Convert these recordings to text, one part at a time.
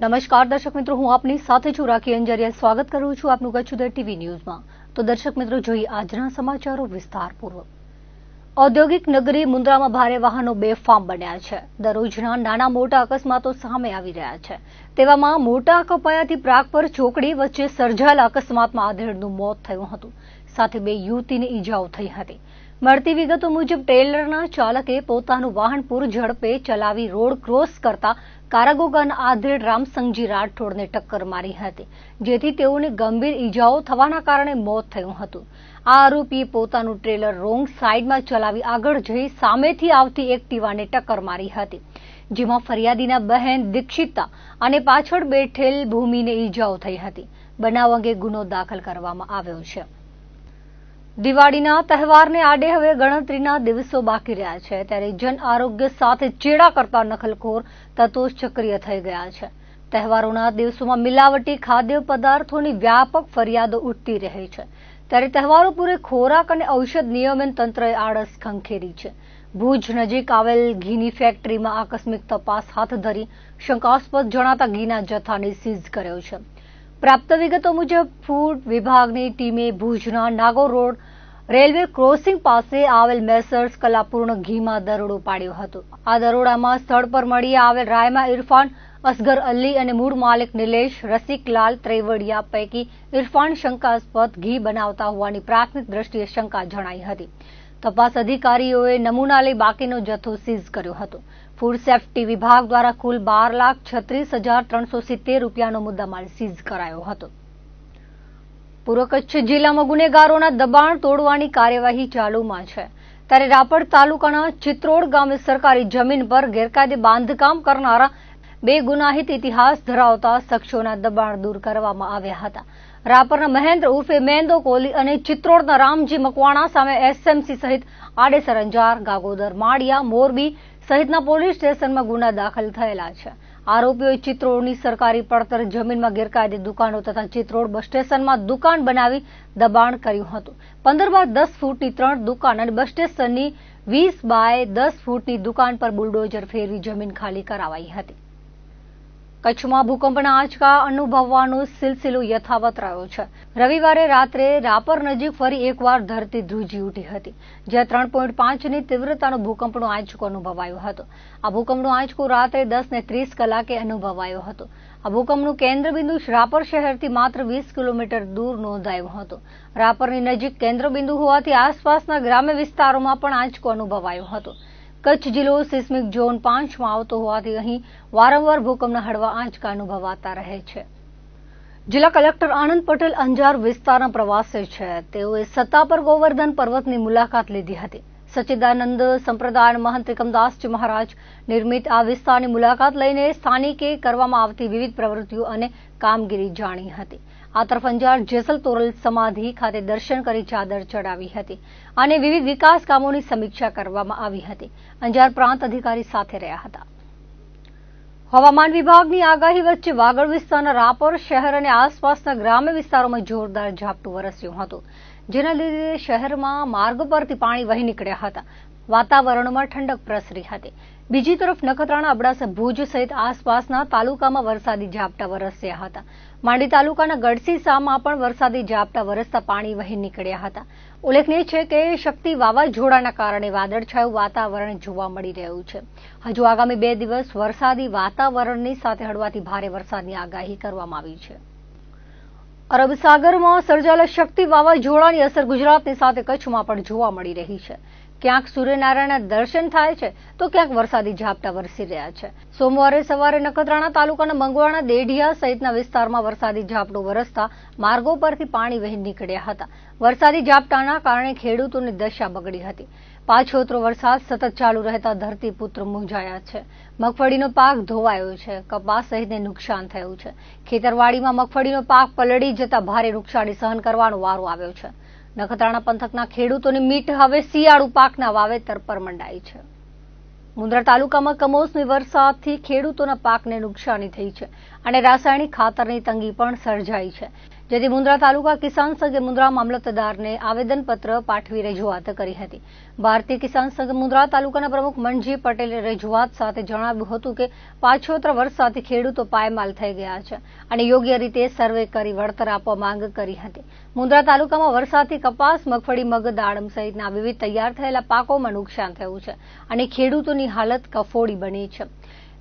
નમસ્કાર દર્શક મિત્રો, હું આપની સાથે છું રાખી અંજારિયા. સ્વાગત કરું છું આપનું કચ્છ ઉદય ટીવી ન્યૂઝમાં. તો દર્શક મિત્રો, જોઈએ આજના સમાચારો વિસ્તારપૂર્વક. ઔદ્યોગિક નગરી મુન્દ્રામાં ભારે વાહનો બેફામ બન્યા છે. દરરોજના નાના મોટા અકસ્માતો સામે આવી રહ્યા છે. તેવામાં મોટા કપાયાથી પ્રાગપર ચોકડી વચ્ચે સર્જાયેલા અકસ્માતમાં આધેડનું મોત થયું હતું, સાથે 2 યુવતીને ઈજાઓ થઈ હતી. મળતી વિગતો મુજબ ટ્રેલરના ચાલકે પોતાનું વાહન પૂર ઝડપે ચલાવી રોડ ક્રોસ કરતા કારાગોગાના આધેડ રામસંગજી રાઠોડને ટક્કર મારી હતી, જેથી તેઓને ગંભીર ઈજાઓ થવાના કારણે મોત થયું હતું. આ આરોપીએ પોતાનું ટ્રેલર રોંગ સાઈડમાં ચલાવી આગળ જઈ સામેથી આવતી એક્ટિવાને ટક્કર મારી હતી, જેમાં ફરિયાદીના બહેન દીક્ષિતા અને પાછળ બેઠેલ ભૂમિને ઈજાઓ થઈ હતી. બનાવ અંગે ગુનો દાખલ કરવામાં આવ્યો છે. દિવાળીના તહેવારને આડે હવે ગણતરીના દિવસો બાકી રહ્યા છે, ત્યારે જન આરોગ્ય સાથે ચેડા કરતા નકલખોર તત્વો સક્રિય થઈ ગયા છે. તહેવારોના દિવસોમાં મિલાવટી ખાદ્ય પદાર્થોની વ્યાપક ફરિયાદો ઉઠતી રહે છે, ત્યારે તહેવારો પૂરે ખોરાક અને ઔષધ નિયમન તંત્રએ આળસ ખંખેરી છે. ભુજ નજીક આવેલ ઘીની ફેક્ટરીમાં આકસ્મિક તપાસ હાથ ધરી શંકાસ્પદ જણાતા ઘીના જથ્થાને સીઝ કર્યો છે. પ્રાપ્ત વિગતો મુજબ ફૂડ વિભાગની ટીમે ભુજના નાગોર રોડ રેલવે ક્રોસિંગ પાસે આવેલ મેસર્સ કલાપૂર્ણ ઘીમાં દરોડો પાડ્યો હતો. આ દરોડામાં સ્થળ પર મળી આવેલ રાયમા ઇરફાન, અસગર અલી અને મૂળ માલિક નિલેશ રસિકલાલ ત્રેવડિયા પૈકી ઇરફાન શંકાસ્પદ ઘી બનાવતા હોવાની પ્રાથમિક દ્રષ્ટિએ શંકા જણાઈ હતી. તપાસ અધિકારીઓએ નમૂના લઈ બાકીનો જથ્થો સીઝ કર્યો હતો. ફૂડ સેફ્ટી વિભાગ દ્વારા કુલ 12,36,370 રૂપિયાનો મુદ્દામાલ સીઝ કરાયો હતો. પૂર્વ કચ્છ જિલ્લામાં ગુનેગારોના દબાણ તોડવાની કાર્યવાહી ચાલુમાં છે, ત્યારે રાપર તાલુકાના ચિત્રોડ ગામે સરકારી જમીન પર ગેરકાયદે બાંધકામ કરનારા 2 ગુનાહિત ઇતિહાસ ધરાવતા શખ્સોના દબાણ દૂર કરવામાં આવ્યા હતા. રાપરના મહેન્દ્ર ઉર્ફે મેંદો કોહલી અને ચિત્રોડના રામજી મકવાણા સામે એસએમસી સહિત આડેસર, અંજાર, ગાગોદર, માળિયા, મોરબી સહિતના પોલીસ સ્ટેશનમાં ગુના દાખલ થયેલા છે. આરોપીઓએ ચિત્રોડની સરકારી પડતર જમીનમાં ગેરકાયદે દુકાનો તથા ચિત્રોડ બસ સ્ટેશનમાં દુકાન બનાવી દબાણ કર્યું હતું. 15 બાય 10 ફૂટની 3 દુકાન અને બસ સ્ટેશનની 20 બાય 10 ફૂટની દુકાન પર બુલડોઝર ફેરવી જમીન ખાલી કરાવાઈ હતી. કચ્છમાં ભૂકંપના આંચકા અનુભવવાનો સિલસિલો યથાવત રહ્યો છે. રવિવારે રાત્રે રાપર નજીક ફરી એકવાર ધરતી ધ્રુજી ઉઠી હતી, જ્યાં 3.5ની તીવ્રતાનો ભૂકંપનો આંચકો અનુભવાયો હતો. આ ભૂકંપનો આંચકો રાત્રે 10:30 કલાકે અનુભવાયો હતો. આ ભૂકંપનું કેન્દ્રબિંદુ રાપર શહેરથી માત્ર 20 કિલોમીટર દૂર નોંધાયું હતું. રાપરની નજીક કેન્દ્રબિંદુ હોવાથી આસપાસના ગ્રામ્ય વિસ્તારોમાં પણ આંચકો અનુભવાયો હતો. કચ્છ જિલ્લો સિસ્મિક ઝોન 5માં આવતો હોવાથી અહીં વારંવાર ભૂકંપના હળવા આંચકા અનુભવાતા રહે છે. જિલ્લા કલેક્ટર આનંદ પટેલ અંજાર વિસ્તારના પ્રવાસે છે. તેઓએ સત્તાપર ગોવર્ધન પર્વતની મુલાકાત લીધી હતી. સચ્ચિદાનંદ સંપ્રદાયના મહંત એકમદાસજી મહારાજ નિર્મિત આ વિસ્તારની મુલાકાત લઈને સ્થાનિકે કરવામાં આવતી વિવિધ પ્રવૃત્તિઓ અને કામગીરી જાણી હતી. આ તરફ અંજાર જેસલ તોરલ સમાધિ ખાતે દર્શન કરી ચાદર ચડાવી હતી અને વિવિધ વિકાસ કામોની સમીક્ષા કરવામાં આવી હતી. અંજાર પ્રાંત અધિકારી સાથે રહ્યા હતા. હવામાન વિભાગની આગાહી વચ્ચે વાગડ વિસ્તારના રાપર શહેર અને આસપાસના ગ્રામ્ય વિસ્તારોમાં જોરદાર ઝાપટું વરસ્યું હતું, જેના લીધે શહેરમાં માર્ગ પરથી પાણી વહી નીકળ્યા હતા. વાતાવરણમાં ઠંડક પ્રસરી હતી. બીજી તરફ નખત્રાણા, અબડાસા, ભુજ સહિત આસપાસના તાલુકામાં વરસાદી ઝાપટા વરસ્યા હતા. માંડી તાલુકાના ગઢસીસામાં પણ વરસાદી ઝાપટા વરસતા પાણી વહી નીકળ્યા હતા. ઉલ્લેખનીય છે કે શક્તિ વાવાઝોડાના કારણે વાદળછાયું વાતાવરણ જોવા મળી રહ્યું છે. હજુ આગામી 2 દિવસ વરસાદી વાતાવરણની સાથે હળવાથી ભારે વરસાદની આગાહી કરવામાં આવી છે. અરબ સાગરમાં સર્જાયેલા શક્તિ વાવાઝોડાની અસર ગુજરાતની સાથે કચ્છમાં પણ જોવા મળી રહી છે. ક્યાંક સૂર્યનારાયણના દર્શન થાય છે તો ક્યાંક વરસાદી ઝાપટા વરસી રહ્યા છે. સોમવારે સવારે નખત્રાણા તાલુકાના મંગવાણા, દેઢિયા સહિતના વિસ્તારમાં વરસાદી ઝાપટું વરસતા માર્ગો પરથી પાણી વહી નીકળ્યા હતા. વરસાદી ઝાપટાના કારણે ખેડૂતોની દશા બગડી હતી. પાછોતરો વરસાદ સતત ચાલુ રહેતા ધરતીપુત્ર મૂંઝાયા છે. મગફળીનો પાક ધોવાયો છે. કપાસ સહિતને નુકસાન થયું છે. ખેતરવાડીમાં મગફળીનો પાક પલળી જતા ભારે નુકસાની સહન કરવાનો વારો આવ્યો છે. નખત્રાણા પંથકના ખેડૂતોની મીટ હવે શિયાળુ પાકના વાવેતર પર મંડાઈ છે. મુન્દ્રા તાલુકામાં કમોસમી વરસાદથી ખેડૂતોના પાકને નુકસાની થઈ છે અને રાસાયણિક ખાતરની તંગી પણ સર્જાઈ છે, જેથી મુન્દ્રા તાલુકા કિસાન સંઘે મુન્દ્રા મામલતદારને આવેદનપત્ર પાઠવી રજૂઆત કરી હતી. ભારતીય કિસાન સંઘ મુન્દ્રા તાલુકાના પ્રમુખ મનજી પટેલે રજૂઆત સાથે જણાવ્યું હતું કે પાછોતરા વરસાદથી ખેડૂતો પાયમાલ થઈ ગયા છે અને યોગ્ય રીતે સર્વે કરી વળતર આપવા માંગ કરી હતી. મુન્દ્રા તાલુકામાં વરસાદથી કપાસ, મગફળી, મગ, દાડમ સહિતના વિવિધ તૈયાર થયેલા પાકોમાં નુકસાન થયું છે અને ખેડૂતોની હાલત કફોડી બની છે.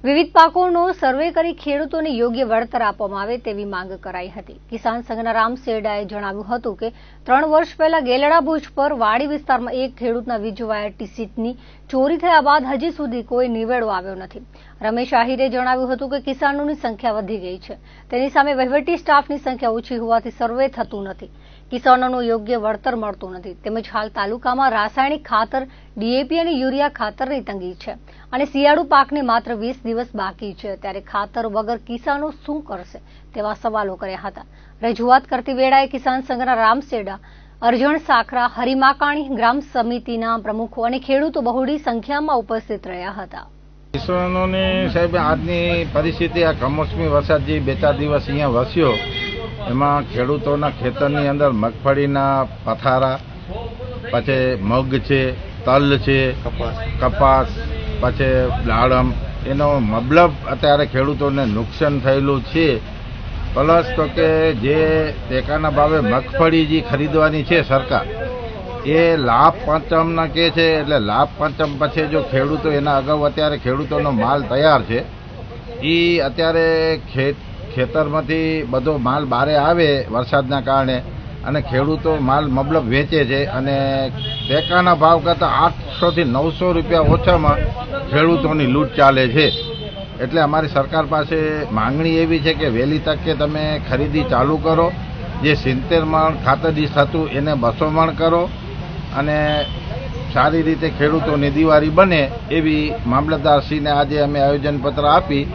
વિવિધ પાકોનો સર્વે કરી ખેડૂતોને યોગ્ય વળતર આપવામાં આવે તેવી માંગ કરાઈ હતી. કિસાન સંઘના રામ સેડાએ જણાવ્યું હતું કે 3 વર્ષ પહેલા ગેલડા ભુજ પર વાડી વિસ્તારમાં એક ખેડૂતના વીજ વાયર ટીસીની ચોરી થયા બાદ હજી સુધી કોઈ નિવેડો આવ્યો નથી. રમેશ આહિરે જણાવ્યું હતું કે કિસાનોની સંખ્યા વધી ગઈ છે, તેની સામે વહીવટી સ્ટાફની સંખ્યા ઓછી હોવાથી સર્વે થતું નથી. કિસાનોનું યોગ્ય વળતર મળતું નથી. તેમજ હાલ તાલુકામાં રાસાયણિક ખાતર, ડીએપી અને યુરિયા ખાતરની તંગી છે અને શિયાળુ પાકને માત્ર 20 દિવસ બાકી છે, ત્યારે ખાતર વગર કિસાનો શું કરશે તેવા સવાલો કર્યા હતા. રજૂઆત કરતી વેળાએ કિસાન સંઘના રામ સેડા, અરજણ સાખરા, હરિમાકાણી ગ્રામ સમિતિના પ્રમુખો અને ખેડૂતો બહોળી સંખ્યામાં ઉપસ્થિત રહ્યા હતા. કિસાનોની સાહેબ આજની પરિસ્થિતિ આ કમોસમી વરસાદ જે 2-4 દિવસ અહીંયા વરસ્યો એમાં ખેડૂતોના ખેતરની અંદર મગફળીના પથારા, પછી મગ છે, તલ છે, કપાસ, પછી દાડમ, એનો મબલબ અત્યારે ખેડૂતોને નુકસાન થયેલું છે. પ્લસ તો કે જે ટેકાના ભાવે મગફળી જે ખરીદવાની છે સરકાર, એ લાભ પંચમના કે છે, એટલે લાભ પંચમ પછી જો ખેડૂતો એના અગાઉ અત્યારે ખેડૂતોનો માલ તૈયાર છે, એ અત્યારે ખેતરમાંથી બધો માલ બહારે આવે વરસાદના કારણે અને ખેડૂતો માલ મબલબ વેચે છે અને ટેકાના ભાવ કરતાં 800 થી 900 રૂપિયા ઓછામાં ખેડૂતોની લૂંટ ચાલે છે. એટલે અમારી સરકાર પાસે માંગણી એવી છે કે વહેલી તકે તમે ખરીદી ચાલુ કરો. જે 70 મણ ખાતર દીઠ થતું એને 200 મણ કરો અને સારી રીતે ખેડૂતોની દિવાળી બને એવી મામલતદારશ્રીને આજે અમે આયોજનપત્ર આપી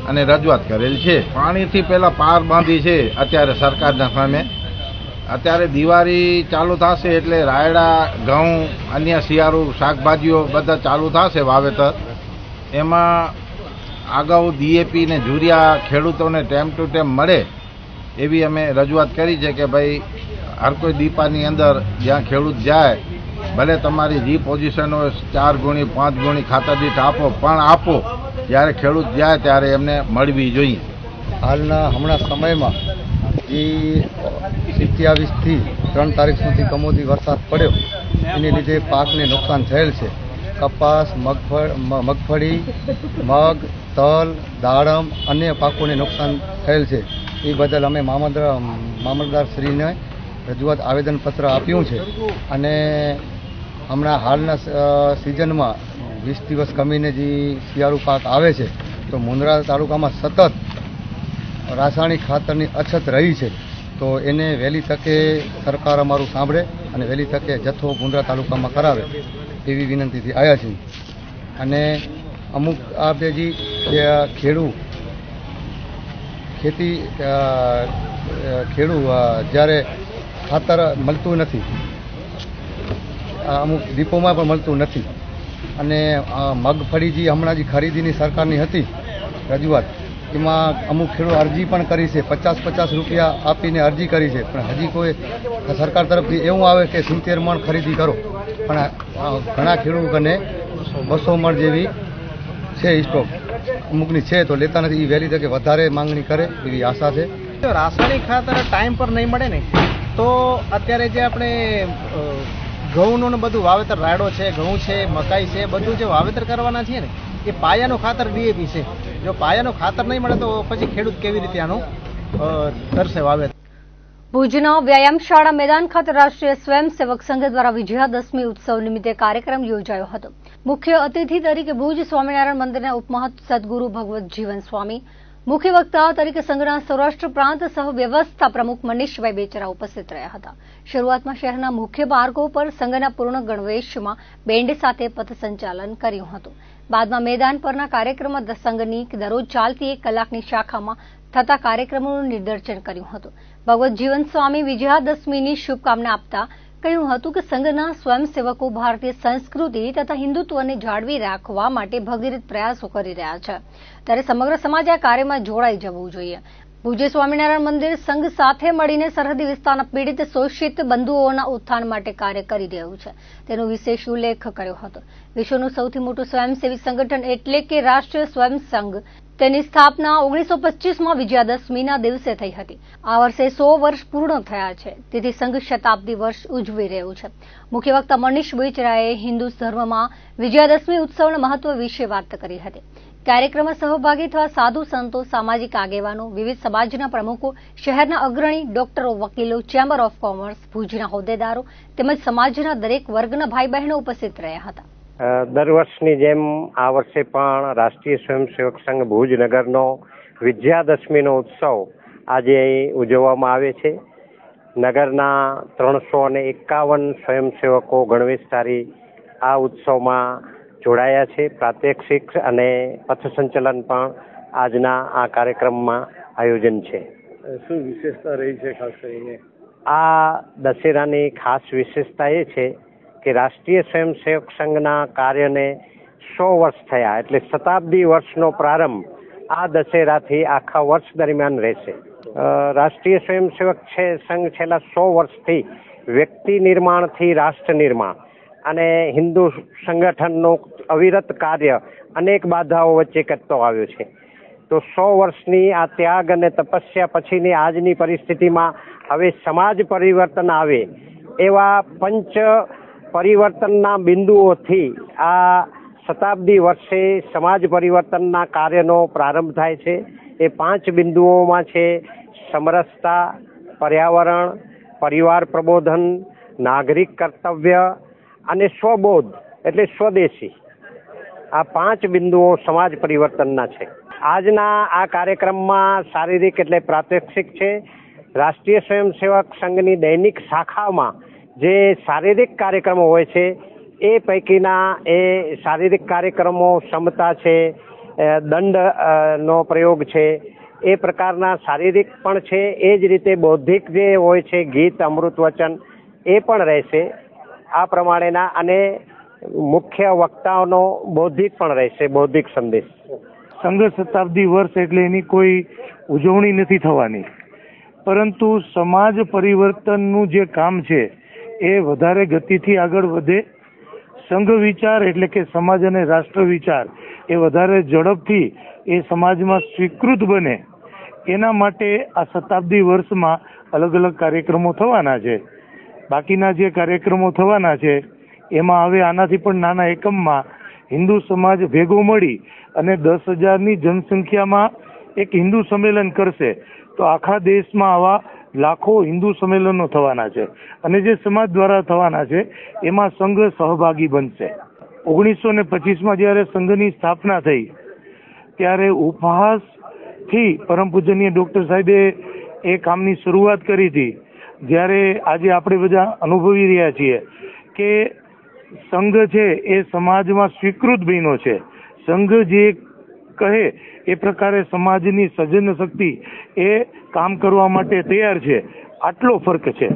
અને રજૂઆત કરેલ છે. પાણીથી પહેલાં પાર બાંધી છે અત્યારે સરકારના સામે. અત્યારે દિવાળી ચાલુ થશે એટલે રાયડા, ઘઉં, અન્ય શિયાળુ શાકભાજીઓ બધા ચાલુ થશે વાવેતર. એમાં અગાઉ ડીએપી ને યુરિયા ખેડૂતોને ટાઈમ ટુ ટાઈમ મળે એવી અમે રજૂઆત કરી છે કે ભાઈ હર કોઈ દીપાની અંદર જ્યાં ખેડૂત જાય, ભલે તમારી જે પોઝિશન હોય 4 ગુણી 5 ગુણી ખાતર દીઠ આપો, પણ આપો. જ્યારે ખેડૂત જાય ત્યારે એમને મળવી જોઈએ. હમણાં સમયમાં જે 27થી 3 તારીખ સુધી કમોસમી વરસાદ પડ્યો એની લીધે પાકને નુકસાન થયેલ છે. કપાસ, મગફળી, મગ, તલ, દાડમ, અન્ય પાકોને નુકસાન થયેલ છે. એ બદલ અમે મામલતદારશ્રીને રજૂઆત આવેદનપત્ર આપ્યું છે અને હમણાં હાલના સિઝનમાં 20 દિવસ કમીને જે શિયાળુ પાક આવે છે તો મુન્દ્રા તાલુકામાં સતત રાસાયણિક ખાતરની અછત રહી છે. તો એને વહેલી તકે સરકાર અમારું સાંભળે અને વહેલી તકે જથ્થો મુન્દ્રા તાલુકામાં કરાવે એવી વિનંતીથી આવ્યા છીએ. અને અમુક આપણે જે ખેડૂ જ્યારે ખાતર મળતું નથી, અમુક ડીપોમાં પણ મળતું નથી અને મગફળી જે હમણાં જે ખરીદીની સરકારની હતી રજૂઆત, એમાં અમુક ખેડૂત અરજી પણ કરી છે, 50-50 રૂપિયા આપીને અરજી કરી છે, પણ હજી કોઈ સરકાર તરફથી એવું આવે કે 70 મણ ખરીદી કરો, પણ ઘણા ખેડૂતોને 200 મણ જેવી છે સ્ટોક અમુકની છે તો લેતા નથી. એ વહેલી તકે વધારે માંગણી કરે એવી આશા છે. રાસાયણિક ખાતર ટાઈમ પર નહીં મળે ને તો અત્યારે જે આપણે ઘઉંનું બધું વાવેતર, રાયડો છે, ઘઉં છે, મકાઈ છે, બધું જે વાવેતર કરવાના છે ને એ પાયાનું ખાતર ડીએપી છે. જો પાયાનું ખાતર નહીં મળે તો પછી ખેડૂત કેવી રીતે આનું કરશે વાવેતર. ભુજના વ્યાયામ શાળા મેદાન ખાતે રાષ્ટ્રીય સ્વયંસેવક સંઘ દ્વારા વિજયાદશમી ઉત્સવ નિમિત્તે કાર્યક્રમ યોજાયો હતો. મુખ્ય અતિથિ તરીકે ભુજ સ્વામિનારાયણ મંદિરના ઉપમહંત સદગુરુ ભગવત જીવન સ્વામી, મુખ્ય વક્તા તરીકે સંઘના સૌરાષ્ટ્ર પ્રાંત સહ વ્યવસ્થા પ્રમુખ મનીષભાઈ બેચરા ઉપસ્થિત રહ્યા હતા. શરૂઆતમાં શહેરના મુખ્ય માર્ગો પર સંઘના પૂર્ણ ગણવેશમાં બેન્ડ સાથે પથ સંચાલન કર્યું હતું. બાદમાં મેદાન પરના કાર્યક્રમમાં સંઘની દરરોજ ચાલતી 1 કલાકની શાખામાં થતા કાર્યક્રમોનું નિદર્શન કર્યું હતું. ભગવત જીવન સ્વામી વિજયાદશમીની શુભકામના આપતા કહ્યું હતું કે સંઘના સ્વયંસેવકો ભારતીય સંસ્કૃતિ તથા હિન્દુત્વને જાળવી રાખવા માટે ભગીરથ પ્રયાસો કરી રહ્યા છે, ત્યારે સમગ્ર સમાજ આ કાર્યમાં જોડાઈ જવું જોઈએ. ભુજે સ્વામિનારાયણ મંદિર સંઘ સાથે મળીને સરહદી વિસ્તારના પીડિત શોષિત બંધુઓના ઉત્થાન માટે કાર્ય કરી રહ્યું છે તેનો વિશેષ ઉલ્લેખ કર્યો હતો. વિશ્વનું સૌથી મોટું સ્વયંસેવી સંગઠન એટલે કે રાષ્ટ્રીય સ્વયં સંઘ તેની સ્થાપના 1925માં વિજયાદશમીના દિવસે થઈ હતી. આ વર્ષે 100 વર્ષ પૂર્ણ થયા છે, તેથી સંઘ શતાબ્દી વર્ષ ઉજવી રહ્યું છે. મુખ્ય વક્તા મનીષ બેચરાએ હિન્દુ ધર્મમાં વિજયાદશમી ઉત્સવના મહત્વ વિશે વાત કરી હતી. કાર્યક્રમમાં સહભાગી થવા સાધુ સંતો, સામાજિક આગેવાનો, વિવિધ સમાજના પ્રમુખો, શહેરના અગ્રણી ડોક્ટરો, વકીલો, ચેમ્બર ઓફ કોમર્સ, ભુજના હોદ્દેદારો તેમજ સમાજના દરેક વર્ગના ભાઈ બહેનો ઉપસ્થિત રહ્યા હતા. દર વર્ષની જેમ આ વર્ષે પણ રાષ્ટ્રીય સ્વયંસેવક સંઘ ભુજનગરનો વિજયાદશમીનો ઉત્સવ આજે ઉજવવામાં આવે છે. નગરના 351 સ્વયંસેવકો ગણવેશધારી આ ઉત્સવમાં જોડાયા છે. પ્રાત્યક્ષિક અને પથસંચલન પણ આજના આ કાર્યક્રમમાં આયોજન છે. શું વિશેષતા રહી છે ખાસ કરીને? આ દશેરાની ખાસ વિશેષતા એ છે કે રાષ્ટ્રીય સ્વયંસેવક સંઘના કાર્યને 100 વર્ષ થયા, એટલે શતાબ્દી વર્ષનો પ્રારંભ આ દશેરાથી આખા વર્ષ દરમિયાન રહેશે. રાષ્ટ્રીય સ્વયંસેવક સંઘ છેલ્લા 100 વર્ષથી વ્યક્તિ નિર્માણથી રાષ્ટ્ર નિર્માણ અને હિન્દુ સંગઠનનું અવિરત કાર્ય અનેક બાધાઓ વચ્ચે કરતો આવ્યો છે. તો 100 વર્ષની આ ત્યાગ અને તપસ્યા પછીની આજની પરિસ્થિતિમાં હવે સમાજ પરિવર્તન આવે એવા પંચ પરિવર્તનના બિંદુઓથી આ શતાબ્દી વર્ષે સમાજ પરિવર્તનના કાર્યનો પ્રારંભ થાય છે. એ 5 બિંદુઓમાં છે સમરસતા, પર્યાવરણ, પરિવાર પ્રબોધન, નાગરિક કર્તવ્ય અને સ્વબોધ એટલે સ્વદેશી. આ 5 બિંદુઓ સમાજ પરિવર્તનના છે. આજના આ કાર્યક્રમમાં શારીરિક એટલે પ્રાત્યક્ષિક છે. રાષ્ટ્રીય સ્વયંસેવક સંઘની દૈનિક શાખામાં જે શારીરિક કાર્યક્રમો હોય છે એ પૈકીના એ શારીરિક કાર્યક્રમો ક્ષમતા છે, દંડનો પ્રયોગ છે, એ પ્રકારના શારીરિક પણ છે. એ જ રીતે બૌદ્ધિક જે હોય છે ગીત, અમૃત વચન એ પણ રહેશે આ પ્રમાણેના, અને મુખ્ય વક્તાઓનો બૌદ્ધિક પણ રહેશે, બૌદ્ધિક સંદેશ. સંઘ શતાબ્દી વર્ષ એટલે એની કોઈ ઉજવણી નથી થવાની, પરંતુ સમાજ પરિવર્તનનું જે કામ છે એ વધારે ગતિથી આગળ વધે. સંઘ વિચાર એટલે કે સમાજ અને રાષ્ટ્ર વિચાર એ વધારે ઝડપથી એ સમાજમાં સ્વીકૃત બને, એના માટે આ શતાબ્દી વર્ષમાં અલગ અલગ કાર્યક્રમો થવાના છે. બાકીના જે કાર્યક્રમો થવાના છે એમાં હવે આનાથી પણ નાના એકમમાં હિન્દુ સમાજ ભેગો મળી અને 10,000ની જનસંખ્યામાં એક હિન્દુ સંમેલન કરશે, તો આખા દેશમાં આવા લાખો હિન્દુ સંમેલનો થવાના છે અને જે સમાજ દ્વારા થવાના છે એમાં સંઘ સહભાગી બનશે. 1925માં જ્યારે સંઘની સ્થાપના થઈ ત્યારે ઉપહાસથી પરમ પૂજનીય ડોક્ટર સાહેબે એ કામની શરૂઆત કરી હતી. જ્યારે આજે આપણે બધા અનુભવી રહ્યા છીએ કે સંઘ છે એ સમાજમાં સ્વીકૃત બન્યો છે. સંઘ જે કહે એ પ્રકારે સમાજની સર્જન શક્તિ એ કામ કરવા માટે તૈયાર છે. આટલો ફરક છે.